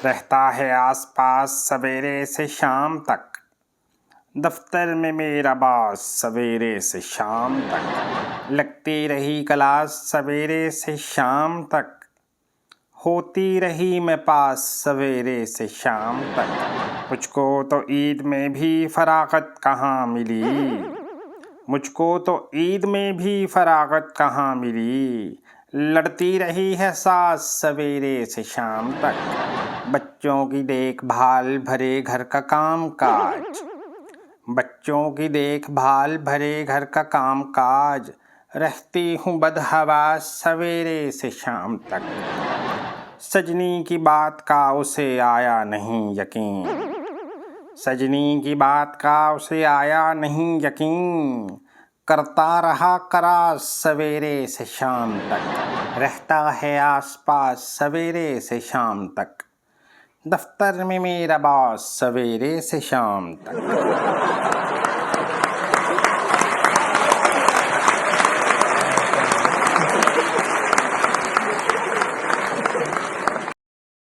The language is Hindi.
रहता है आसपास सवेरे से शाम तक। दफ्तर में मेरा बॉस सवेरे से शाम तक। लगती रही क्लास सवेरे से शाम तक। होती रही मैं पास सवेरे से शाम तक। मुझको तो ईद में भी फरागत कहाँ मिली। मुझको तो ईद में भी फरागत कहाँ मिली। लड़ती रही है सास सवेरे से शाम तक। बच्चों की देखभाल भरे घर का काम काज। बच्चों की देखभाल भरे घर का काम काज। रहती हूँ बदहवास सवेरे से शाम तक। सजनी की बात का उसे आया नहीं यकीन। सजनी की बात का उसे आया नहीं यकीन। करता रहा करास सवेरे से शाम तक। रहता है आसपास सवेरे से शाम तक। दफ्तर में मेरा बॉस सवेरे से शाम तक।